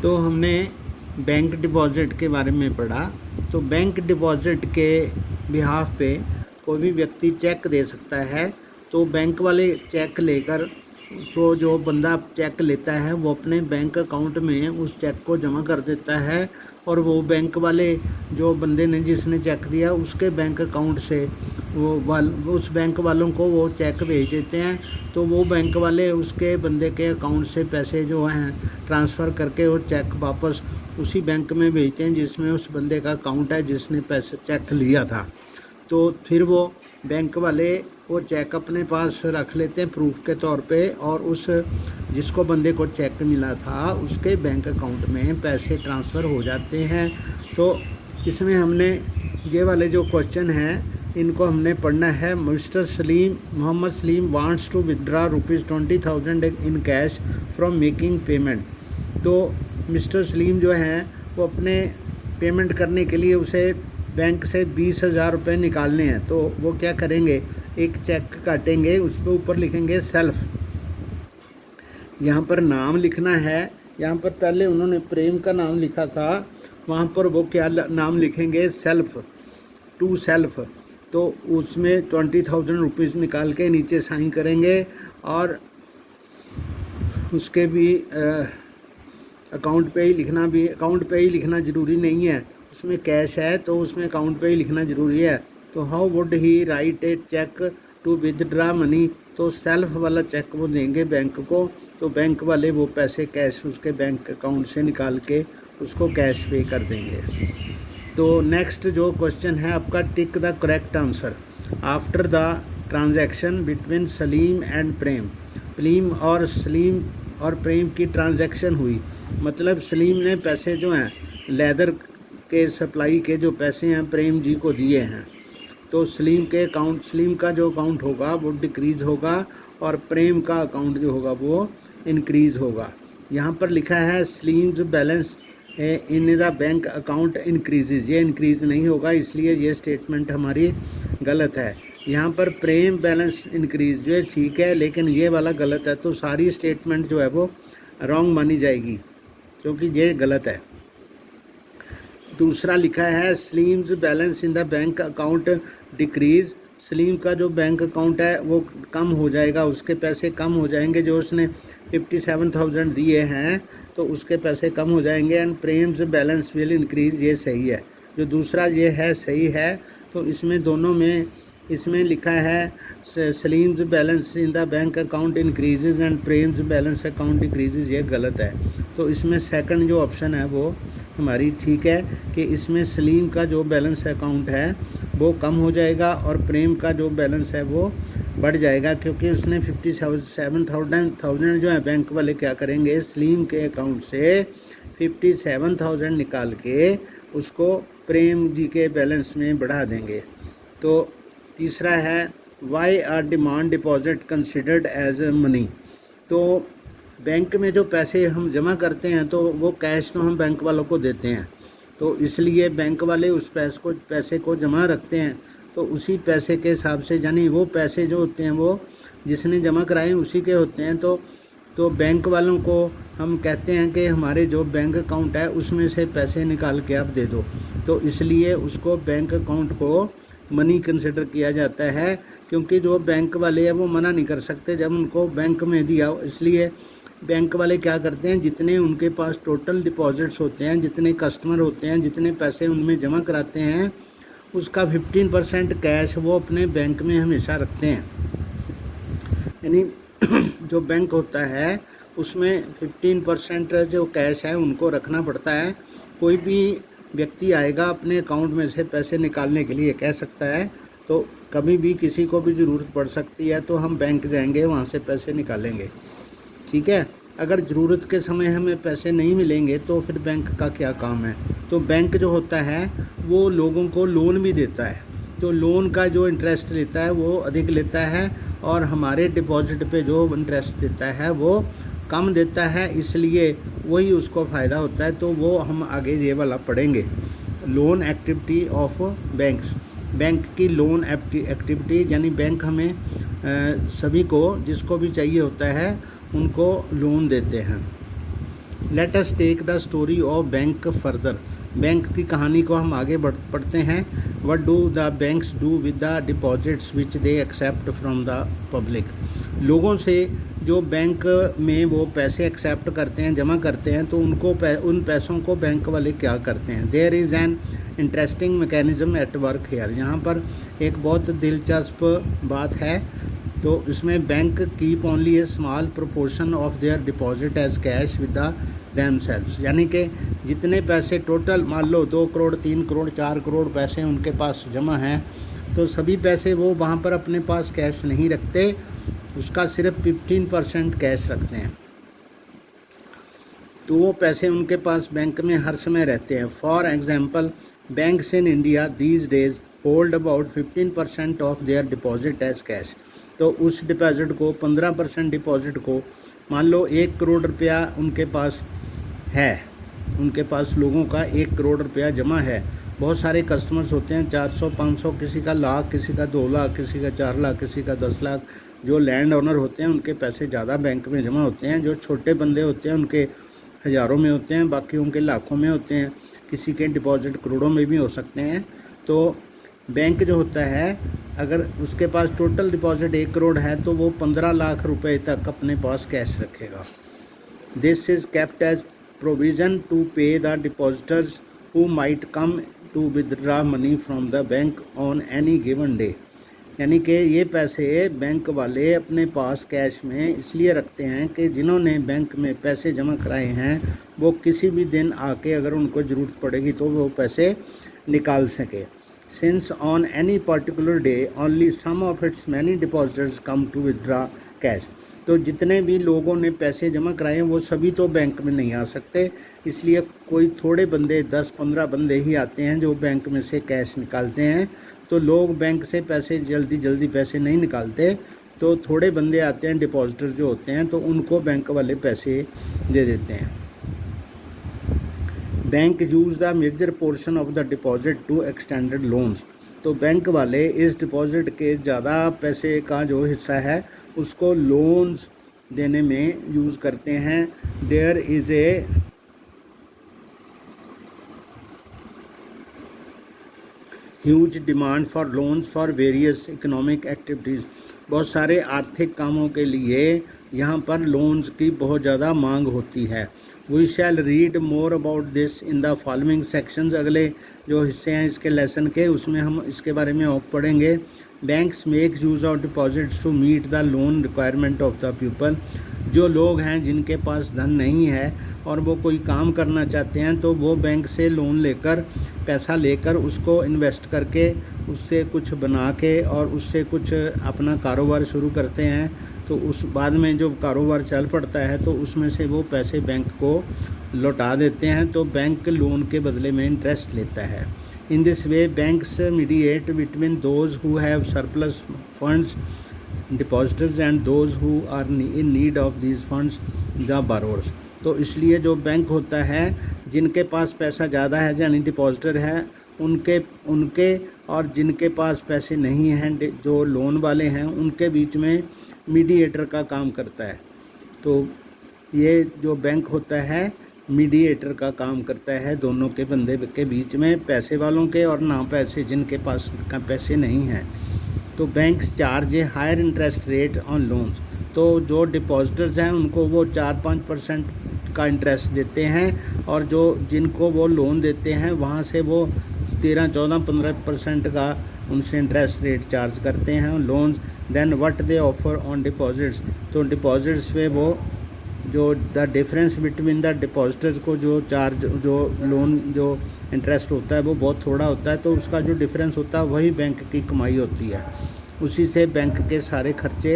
तो हमने bank deposit के बारे में पढ़ा। तो बैंक डिपॉज़िट के बिहाफ पे कोई भी व्यक्ति चेक दे सकता है। तो बैंक वाले चेक लेकर जो बंदा चेक लेता है वो अपने बैंक अकाउंट में उस चेक को जमा कर देता है, और वो बैंक वाले जो बंदे ने जिसने चेक दिया उसके बैंक अकाउंट से उस बैंक वालों को वो चेक भेज देते हैं। तो वो बैंक वाले उसके बंदे के अकाउंट से पैसे जो हैं ट्रांसफ़र करके वो चेक वापस उसी बैंक में भेजते हैं जिसमें उस बंदे का अकाउंट है जिसने पैसे चेक लिया था। तो फिर वो बैंक वाले वो चेक अपने पास रख लेते हैं प्रूफ के तौर पे, और उस जिसको बंदे को चेक मिला था उसके बैंक अकाउंट में पैसे ट्रांसफ़र हो जाते हैं। तो इसमें हमने ये वाले जो क्वेश्चन हैं इनको हमने पढ़ना है। Mohammad Salim wants to withdraw ₹20,000 in cash from making payment. तो मिस्टर सलीम जो हैं वो अपने पेमेंट करने के लिए उसे बैंक से 20,000 रुपये निकालने हैं। तो वो क्या करेंगे, एक चेक काटेंगे, उस पर ऊपर लिखेंगे सेल्फ। यहाँ पर नाम लिखना है। यहाँ पर पहले उन्होंने प्रेम का नाम लिखा था, वहाँ पर वो क्या नाम लिखेंगे, सेल्फ, टू सेल्फ। तो उसमें 20,000 रुपीज़ निकाल के नीचे साइन करेंगे, और उसके भी अकाउंट पे ही लिखना ज़रूरी नहीं है। उसमें कैश है तो उसमें अकाउंट पे ही लिखना ज़रूरी है। तो how would he write a cheque to withdraw money. तो सेल्फ वाला चेक वो देंगे बैंक को, तो बैंक वाले वो पैसे कैश उसके बैंक अकाउंट से निकाल के उसको कैश पे कर देंगे। तो नेक्स्ट जो क्वेश्चन है आपका, tick the correct answer after the transaction between Salim and Prem और प्रेम की ट्रांजैक्शन हुई। मतलब सलीम ने पैसे जो हैं लेदर के सप्लाई के जो पैसे हैं प्रेम जी को दिए हैं। तो सलीम का जो अकाउंट होगा वो डिक्रीज़ होगा, और प्रेम का अकाउंट जो होगा वो इंक्रीज़ होगा। यहाँ पर लिखा है Salim's balance in the bank account increases. ये इंक्रीज़ नहीं होगा, इसलिए ये स्टेटमेंट हमारी गलत है। यहाँ पर प्रेम बैलेंस इंक्रीज़ जो है ठीक है, लेकिन ये वाला गलत है। तो सारी स्टेटमेंट जो है वो रॉन्ग मानी जाएगी, क्योंकि ये गलत है। दूसरा लिखा है Salim's balance in the bank account decrease. Salim का जो बैंक अकाउंट है वो कम हो जाएगा, उसके पैसे कम हो जाएंगे। जो उसने 57,000 दिए हैं तो उसके पैसे कम हो जाएंगे। And Prem's balance will increase, ये सही है। जो दूसरा ये है सही है। तो इसमें दोनों में इसमें लिखा है Salim's balance in the bank account increases and Prem's balance account decreases, ये गलत है। तो इसमें सेकंड जो ऑप्शन है वो हमारी ठीक है, कि इसमें सलीम का जो बैलेंस अकाउंट है वो कम हो जाएगा और प्रेम का जो बैलेंस है वो बढ़ जाएगा, क्योंकि उसने 57,000 जो है बैंक वाले क्या करेंगे, सलीम के अकाउंट से 57,000 निकाल के उसको प्रेम जी के बैलेंस में बढ़ा देंगे। तो तीसरा है why are demand deposit considered as money. तो बैंक में जो पैसे हम जमा करते हैं तो वो कैश तो हम बैंक वालों को देते हैं, तो इसलिए बैंक वाले उस पैसे को जमा रखते हैं। तो उसी पैसे के हिसाब से, यानी वो पैसे जो होते हैं वो जिसने जमा कराए उसी के होते हैं। तो बैंक वालों को हम कहते हैं कि हमारे जो बैंक अकाउंट है उसमें से पैसे निकाल के आप दे दो। तो इसलिए उसको बैंक अकाउंट को मनी कंसिडर किया जाता है, क्योंकि जो बैंक वाले हैं वो मना नहीं कर सकते जब उनको बैंक में दिया। इसलिए बैंक वाले क्या करते हैं, जितने उनके पास टोटल डिपॉजिट्स होते हैं, जितने कस्टमर होते हैं, जितने पैसे उनमें जमा कराते हैं, उसका 15% कैश वो अपने बैंक में हमेशा रखते हैं। यानी जो बैंक होता है उसमें 15% जो कैश है उनको रखना पड़ता है। कोई भी व्यक्ति आएगा अपने अकाउंट में से पैसे निकालने के लिए कह सकता है, तो कभी भी किसी को भी ज़रूरत पड़ सकती है तो हम बैंक जाएंगे, वहाँ से पैसे निकालेंगे, ठीक है। अगर ज़रूरत के समय हमें पैसे नहीं मिलेंगे तो फिर बैंक का क्या काम है। तो बैंक जो होता है वो लोगों को लोन भी देता है, तो लोन का जो इंटरेस्ट लेता है वो अधिक लेता है, और हमारे डिपॉजिट पे जो इंटरेस्ट देता है वो कम देता है, इसलिए वही उसको फ़ायदा होता है। तो वो हम आगे ये वाला पढ़ेंगे, loan activity of banks. Bank की लोन एक्टिविटी, यानी बैंक हमें सभी को जिसको भी चाहिए होता है उनको लोन देते हैं। Let us take the story of bank further. Bank की कहानी को हम आगे पढ़ते हैं। What do the banks do with the deposits which they accept from the public. लोगों से जो बैंक में वो पैसे एक्सेप्ट करते हैं, जमा करते हैं, तो उनको उन पैसों को बैंक वाले क्या करते हैं। There is an interesting mechanism at work here. यहाँ पर एक बहुत दिलचस्प बात है। तो इसमें bank keep only a small proportion of their deposit as cash with the themselves. यानी कि जितने पैसे टोटल, मान लो 2 करोड़ 3 करोड़ 4 करोड़ पैसे उनके पास जमा हैं, तो सभी पैसे वो वहाँ पर अपने पास कैश नहीं रखते, उसका सिर्फ 15% कैश रखते हैं। तो वो पैसे उनके पास बैंक में हर समय रहते हैं। For example, banks in India these days hold about 15% of their deposit as cash. तो उस डिपॉजिट को 15% डिपॉजिट को, मान लो 1 करोड़ रुपया उनके पास है, उनके पास लोगों का 1 करोड़ रुपया जमा है। बहुत सारे कस्टमर्स होते हैं, 400 500, किसी का लाख, किसी का 2 लाख, किसी का 4 लाख, किसी का 10 लाख। जो लैंड ओनर होते हैं उनके पैसे ज़्यादा बैंक में जमा होते हैं। जो छोटे बंदे होते हैं उनके हज़ारों में होते हैं, बाकी उनके लाखों में होते हैं, किसी के डिपॉजिट करोड़ों में भी हो सकते हैं। तो बैंक जो होता है, अगर उसके पास टोटल डिपॉजिट 1 करोड़ है तो वो 15 लाख रुपए तक अपने पास कैश रखेगा। This is kept as provision to pay the depositors who might come to withdraw money from the bank on any given day. यानी कि ये पैसे बैंक वाले अपने पास कैश में इसलिए रखते हैं कि जिन्होंने बैंक में पैसे जमा कराए हैं वो किसी भी दिन आके अगर उनको ज़रूरत पड़ेगी तो वो पैसे निकाल सके। Since on any particular day only some of its many depositors come to withdraw cash. तो जितने भी लोगों ने पैसे जमा कराए हैं वो सभी तो बैंक में नहीं आ सकते, इसलिए कोई थोड़े बंदे, 10-15 बंदे ही आते हैं जो बैंक में से कैश निकालते हैं। तो लोग बैंक से पैसे जल्दी पैसे नहीं निकालते, तो थोड़े बंदे आते हैं डिपॉजिटर जो होते हैं, तो उनको बैंक वाले पैसे दे देते हैं। Bank use the major portion of the deposit to extended loans. तो बैंक वाले इस डिपॉजिट के ज़्यादा पैसे का जो हिस्सा है उसको लोन्स देने में यूज़ करते हैं। There is a huge demand for loans for various economic activities. बहुत सारे आर्थिक कामों के लिए यहाँ पर लोन्स की बहुत ज़्यादा मांग होती है। We shall read more about this in the following sections. अगले जो हिस्से हैं इसके लेसन के, उसमें हम इसके बारे में और पढ़ेंगे। Banks make use of deposits to meet the loan requirement of the people. जो लोग हैं जिनके पास धन नहीं है और वो कोई काम करना चाहते हैं तो वो बैंक से लोन लेकर, पैसा लेकर उसको इन्वेस्ट करके उससे कुछ बना के और उससे कुछ अपना कारोबार शुरू करते हैं। तो उस बाद में जो कारोबार चल पड़ता है तो उसमें से वो पैसे बैंक को लौटा देते हैं। तो बैंक लोन के बदले में इंटरेस्ट लेता है। In this way banks mediate between those who have surplus funds depositors and those who are in need of these funds the borrowers. तो इसलिए जो बैंक होता है, जिनके पास पैसा ज़्यादा है यानी डिपॉजिटर है, उनके और जिनके पास पैसे नहीं हैं, जो लोन वाले हैं, उनके बीच में मीडिएटर का काम करता है। तो ये जो बैंक होता है मीडिएटर का काम करता है दोनों के बंदे के बीच में, पैसे वालों के और ना पैसे जिनके पास पैसे नहीं हैं। तो banks charge a higher interest rate on loans. तो जो डिपॉजिटर्स हैं उनको वो 4-5% का इंटरेस्ट देते हैं और जो जिनको वो लोन देते हैं वहाँ से वो 13-14-15% का उनसे इंटरेस्ट रेट चार्ज करते हैं loans. Then what they offer on deposits. तो डिपॉजिट्स पे वो जो the difference between the depositors को जो चार्ज, जो लोन, जो इंटरेस्ट होता है वो बहुत थोड़ा होता है, तो उसका जो डिफरेंस होता है वही बैंक की कमाई होती है। उसी से बैंक के सारे खर्चे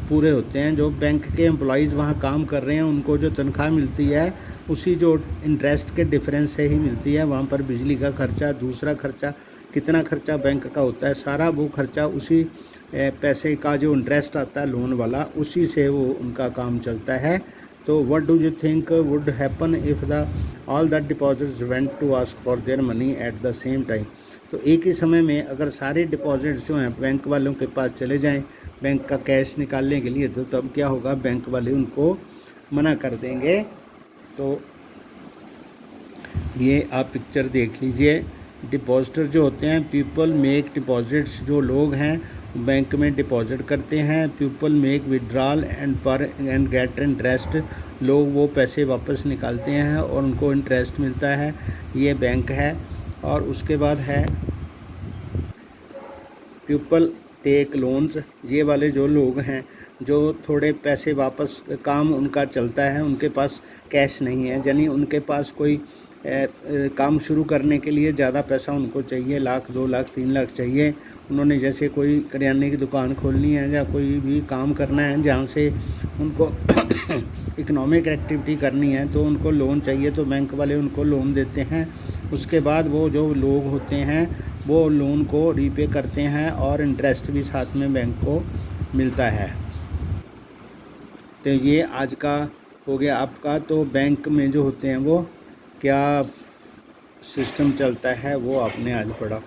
पूरे होते हैं। जो बैंक के एम्प्लॉइज़ वहाँ काम कर रहे हैं उनको जो तनख्वाह मिलती है उसी जो इंटरेस्ट के डिफरेंस से ही मिलती है। वहाँ पर बिजली का खर्चा, दूसरा खर्चा, कितना खर्चा बैंक का होता है, सारा वो खर्चा उसी पैसे का जो इंटरेस्ट आता है लोन वाला, उसी से वो उनका काम चलता है। तो what do you think would happen if the all the deposits went to ask for their money at the same time. तो एक ही समय में अगर सारे डिपॉजिट्स जो हैं बैंक वालों के पास चले जाएं बैंक का कैश निकालने के लिए, तो तब क्या होगा, बैंक वाले उनको मना कर देंगे। तो ये आप पिक्चर देख लीजिए। डिपॉजिटर जो होते हैं, पीपल मेक डिपॉजिट्स, जो लोग हैं बैंक में डिपॉजिट करते हैं। People make withdrawal and get interest, लोग वो पैसे वापस निकालते हैं और उनको इंटरेस्ट मिलता है। ये बैंक है। और उसके बाद है पीपल टेक लोन्स, ये वाले जो लोग हैं जो थोड़े पैसे वापस, काम उनका चलता है, उनके पास कैश नहीं है, यानी उनके पास कोई काम शुरू करने के लिए ज़्यादा पैसा उनको चाहिए, 1,00,000 2,00,000 3,00,000 चाहिए। उन्होंने जैसे कोई करियाने की दुकान खोलनी है या कोई भी काम करना है जहाँ से उनको इकोनॉमिक एक्टिविटी करनी है, तो उनको लोन चाहिए, तो बैंक वाले उनको लोन देते हैं। उसके बाद वो जो लोग होते हैं वो लोन को रीपे करते हैं और इंटरेस्ट भी साथ में बैंक को मिलता है। तो ये आज का हो गया आपका। तो बैंक में जो होते हैं वो क्या सिस्टम चलता है वो आपने आज पढ़ा।